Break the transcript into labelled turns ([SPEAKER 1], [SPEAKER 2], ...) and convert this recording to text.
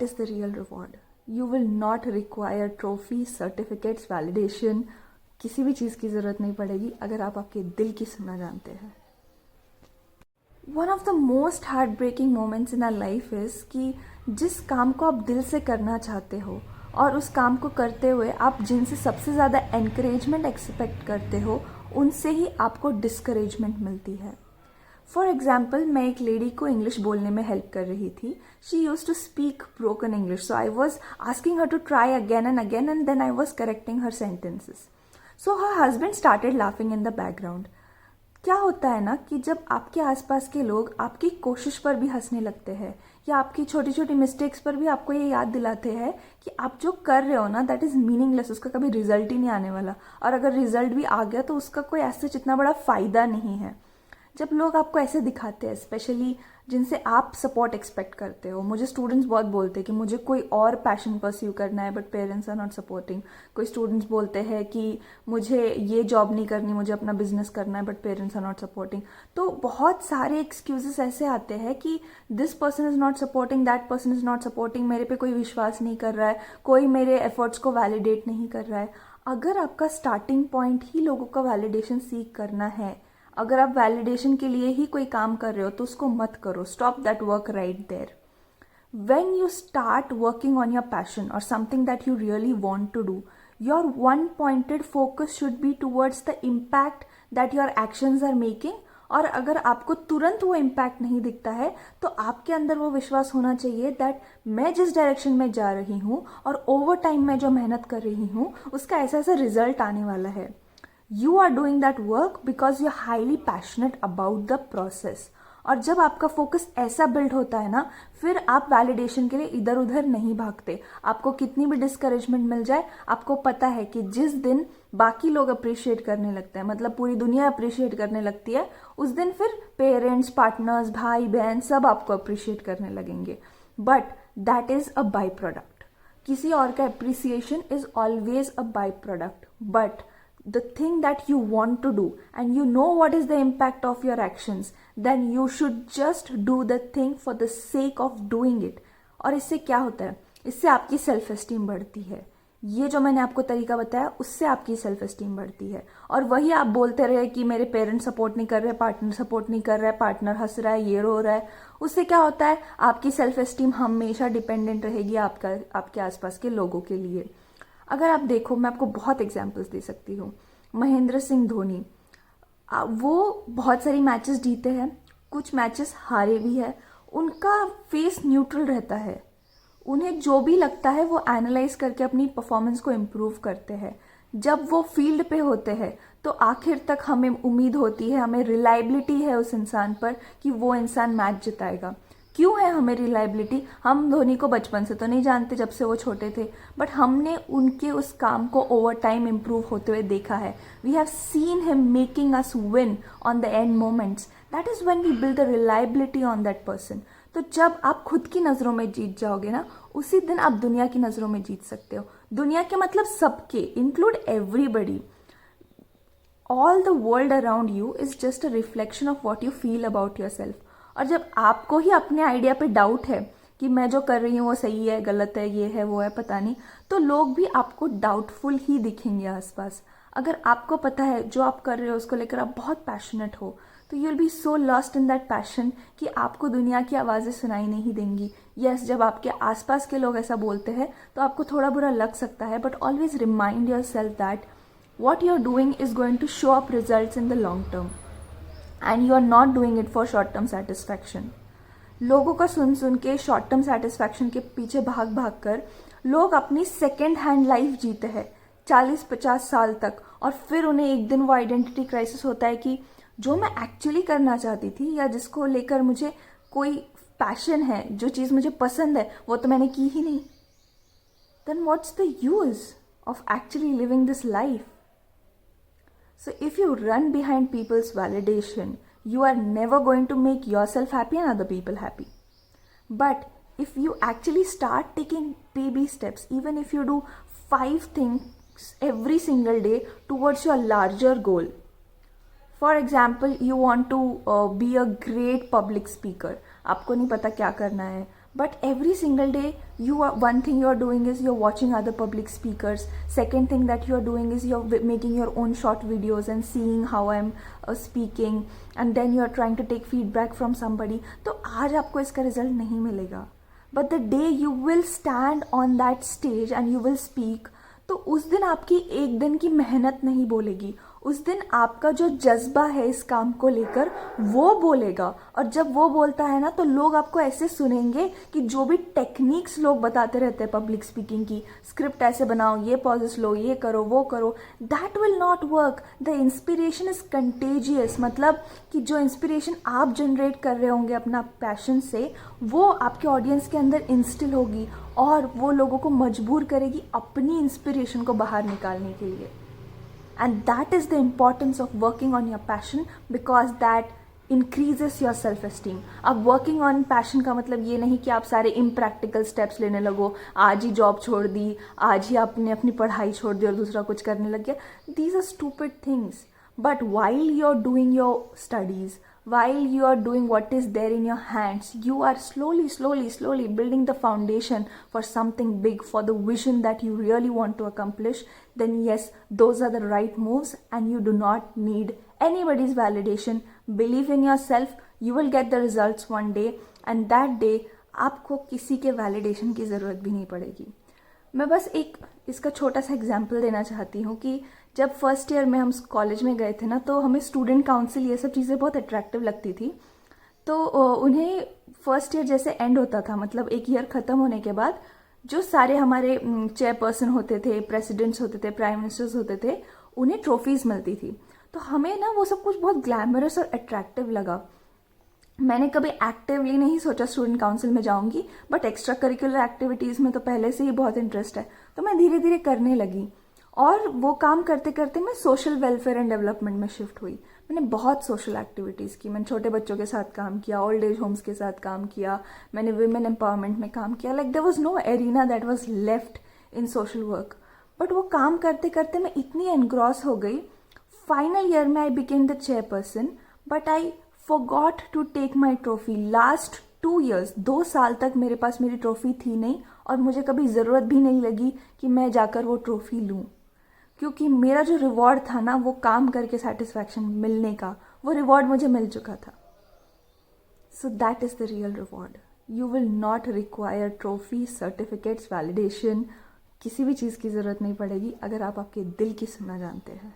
[SPEAKER 1] That is the real reward. You will not require trophy, certificates, validation. किसी भी चीज़ की ज़रूरत नहीं पड़ेगी अगर आप आपके दिल की सुनना जानते हैं. One of the most heart breaking moments in our life is कि जिस काम को आप दिल से करना चाहते हो और उस काम को करते हुए आप जिनसे सबसे ज़्यादा एनकरेजमेंट एक्सपेक्ट करते हो उनसे ही आपको डिस्करेजमेंट मिलती है. फॉर एग्जाम्पल, मैं एक लेडी को इंग्लिश बोलने में हेल्प कर रही थी. She use to speak broken English, so I was asking her to try again and then I was correcting her sentences. So her husband started laughing in the background. क्या होता है ना कि जब आपके आसपास के लोग आपकी कोशिश पर भी हंसने लगते हैं या आपकी छोटी छोटी मिस्टेक्स पर भी आपको ये याद दिलाते हैं कि आप जो कर रहे हो ना दैट इज़ मीनिंगलेस, उसका कभी रिजल्ट ही नहीं आने वाला, और अगर रिजल्ट भी आ गया तो उसका कोई ऐसा इतना बड़ा फ़ायदा नहीं है. जब लोग आपको ऐसे दिखाते हैं, स्पेशली जिनसे आप सपोर्ट एक्सपेक्ट करते हो. मुझे स्टूडेंट्स बहुत बोलते हैं कि मुझे कोई और पैशन परस्यू करना है but parents are not supporting. कोई स्टूडेंट्स बोलते हैं कि मुझे ये जॉब नहीं करनी, मुझे अपना बिजनेस करना है but parents are not supporting. तो बहुत सारे एक्सक्यूजेस ऐसे आते हैं कि this person is not supporting, that person is not supporting, मेरे पे कोई विश्वास नहीं कर रहा है, कोई मेरे एफर्ट्स को वैलिडेट नहीं कर रहा है. अगर आपका स्टार्टिंग पॉइंट ही लोगों का वैलिडेशन सीख करना है, अगर आप वैलिडेशन के लिए ही कोई काम कर रहे हो तो उसको मत करो. Stop that work right there. When you start working on your passion और something that you really want to do, your one pointed focus should be towards the impact that your actions are making. और अगर आपको तुरंत वो impact नहीं दिखता है तो आपके अंदर वो विश्वास होना चाहिए दैट मैं जिस डायरेक्शन में जा रही हूँ और ओवर टाइम में जो मेहनत कर रही हूँ उसका ऐसा ऐसा रिजल्ट आने वाला है. You are doing that work because you're highly passionate about the process. और जब आपका फोकस ऐसा बिल्ड होता है ना, फिर आप वैलिडेशन के लिए इधर उधर नहीं भागते. आपको कितनी भी डिस्करेजमेंट मिल जाए, आपको पता है कि जिस दिन बाकी लोग अप्रिशिएट करने लगते हैं, मतलब पूरी दुनिया अप्रिशिएट करने लगती है, उस दिन फिर पेरेंट्स, पार्टनर्स, भाई बहन सब आपको अप्रिशिएट करने लगेंगे. But that is a by product. किसी और का appreciation is always a by product. But the thing that you want to do and you know what is the impact of your actions, then you should just do the thing for the sake of doing it. और इससे क्या होता है, इससे आपकी self esteem बढ़ती है. ये जो मैंने आपको तरीका बताया उससे आपकी सेल्फ एस्टीम बढ़ती है. और वही आप बोलते रहे कि मेरे पेरेंट्स सपोर्ट नहीं कर रहे, पार्टनर सपोर्ट नहीं कर रहा है, पार्टनर हंस रहा है, ये रो रहा है, उससे क्या होता है, आपकी सेल्फ एस्टीम हमेशा डिपेंडेंट रहेगी आपके आसपास के लोगों के लिए. अगर आप देखो, मैं आपको बहुत एग्जाम्पल्स दे सकती हूँ. महेंद्र सिंह धोनी, वो बहुत सारी मैचेस जीते हैं, कुछ मैचेस हारे भी है. उनका फेस न्यूट्रल रहता है. उन्हें जो भी लगता है वो एनालाइज करके अपनी परफॉर्मेंस को इम्प्रूव करते हैं. जब वो फील्ड पे होते हैं तो आखिर तक हमें उम्मीद होती है, हमें रिलायबिलिटी है उस इंसान पर कि वो इंसान मैच जिताएगा. क्यों है हमें रिलायबिलिटी? हम धोनी को बचपन से तो नहीं जानते, जब से वो छोटे थे, बट हमने उनके उस काम को ओवर टाइम इम्प्रूव होते हुए देखा है. We have seen him making us win on the end moments. That is when we build the reliability on that person. तो जब आप खुद की नज़रों में जीत जाओगे ना, उसी दिन आप दुनिया की नज़रों में जीत सकते हो. दुनिया के मतलब सबके, include everybody. All the world around you is just a reflection of what you feel about your self. और जब आपको ही अपने आइडिया पे डाउट है कि मैं जो कर रही हूँ वो सही है, गलत है, ये है, वो है, पता नहीं, तो लोग भी आपको डाउटफुल ही दिखेंगे आसपास. अगर आपको पता है जो आप कर रहे हो उसको लेकर आप बहुत पैशनेट हो, तो you will be so lost in that passion कि आपको दुनिया की आवाज़ें सुनाई नहीं देंगी. यस, जब आपके आसपास के लोग ऐसा बोलते हैं तो आपको थोड़ा बुरा लग सकता है, but always remind yourself that what you are doing is going to show up results in the long term. And you are not doing it for short term satisfaction. लोगों का सुन के शॉर्ट टर्म सेटिस्फैक्शन के पीछे भाग भाग कर लोग अपनी सेकेंड हैंड लाइफ जीते हैं 40-50 साल तक, और फिर उन्हें एक दिन वो आइडेंटिटी क्राइसिस होता है कि जो मैं एक्चुअली करना चाहती थी या जिसको लेकर मुझे कोई पैशन है, जो चीज़ मुझे पसंद है, वो तो मैंने की ही नहीं. Then what's the use of actually living this life? So if you run behind people's validation, you are never going to make yourself happy and other people happy. But if you actually start taking baby steps, even if you do 5 things every single day towards your larger goal. For example, you want to be a great public speaker. आपको नहीं पता क्या करना है, But every single day, one thing you are doing is you're watching other public speakers. Second thing that you're doing is you're making your own short videos and seeing how I'm speaking, and then you're trying to take feedback from somebody. तो आज आपको इसका result नहीं मिलेगा. But the day you will stand on that stage and you will speak, तो उस दिन आपकी एक दिन की मेहनत नहीं बोलेगी. उस दिन आपका जो जज्बा है इस काम को लेकर वो बोलेगा. और जब वो बोलता है ना, तो लोग आपको ऐसे सुनेंगे कि जो भी टेक्निक्स लोग बताते रहते हैं पब्लिक स्पीकिंग की, स्क्रिप्ट ऐसे बनाओ, ये पॉजेस लो, ये करो, वो करो, that will not work. The inspiration is contagious. मतलब कि जो इंस्पिरेशन आप जनरेट कर रहे होंगे अपना पैशन से, वो आपके ऑडियंस के अंदर इंस्टिल होगी और वो लोगों को मजबूर करेगी अपनी इंस्पिरेशन को बाहर निकालने के लिए. And that is the importance of working on your passion, because that increases your self-esteem. अब working on passion का मतलब ये नहीं कि आप सारे impractical steps लेने लगो, आज ही जॉब छोड़ दी, आज ही आपने अपनी पढ़ाई छोड़ दी और दूसरा कुछ करने लग गया. These are stupid things. But while you're doing your studies, while you are doing what is there in your hands, you are slowly building the foundation for something big, for the vision that you really want to accomplish. Then yes, those are the right moves and you do not need anybody's validation. Believe in yourself, you will get the results one day, and that day आपको किसी के validation की ज़रूरत भी नहीं पड़ेगी. मैं बस एक इसका छोटा सा एग्जाम्पल देना चाहती हूँ कि जब फर्स्ट ईयर में हम कॉलेज में गए थे ना, तो हमें स्टूडेंट काउंसिल ये सब चीज़ें बहुत अट्रैक्टिव लगती थी. तो उन्हें फर्स्ट ईयर जैसे एंड होता था, मतलब एक ईयर ख़त्म होने के बाद जो सारे हमारे चेयरपर्सन होते थे, प्रेसिडेंट्स होते थे, प्राइम मिनिस्टर्स होते थे, उन्हें ट्रॉफीज़ मिलती थी. तो हमें ना वो सब कुछ बहुत ग्लैमरस और अट्रैक्टिव लगा. मैंने कभी एक्टिवली नहीं सोचा स्टूडेंट काउंसिल में जाऊंगी, बट एक्स्ट्रा करिकुलर एक्टिविटीज़ में तो पहले से ही बहुत इंटरेस्ट है, तो मैं धीरे धीरे करने लगी. और वो काम करते करते मैं सोशल वेलफेयर एंड डेवलपमेंट में शिफ्ट हुई. मैंने बहुत सोशल एक्टिविटीज़ की. मैंने छोटे बच्चों के साथ काम किया, ओल्ड एज होम्स के साथ काम किया, मैंने विमेन एम्पावरमेंट में काम किया. Like there was no arena that was left in social work. But वो काम करते करते मैं इतनी एनग्रॉस हो गई. फाइनल ईयर में I became the chairperson, but I forgot to take my trophy. Last 2 years, 2 साल तक मेरे पास मेरी ट्रॉफी थी नहीं, और मुझे कभी ज़रूरत भी नहीं लगी कि मैं जाकर वो ट्रॉफी लूँ, क्योंकि मेरा जो रिवॉर्ड था ना, वो काम करके सेटिस्फैक्शन मिलने का, वो रिवॉर्ड मुझे मिल चुका था. So that is the real reward. You will not require trophy, certificates, validation. किसी भी चीज़ की ज़रूरत नहीं पड़ेगी अगर आप आपके दिल की सुनना जानते हैं.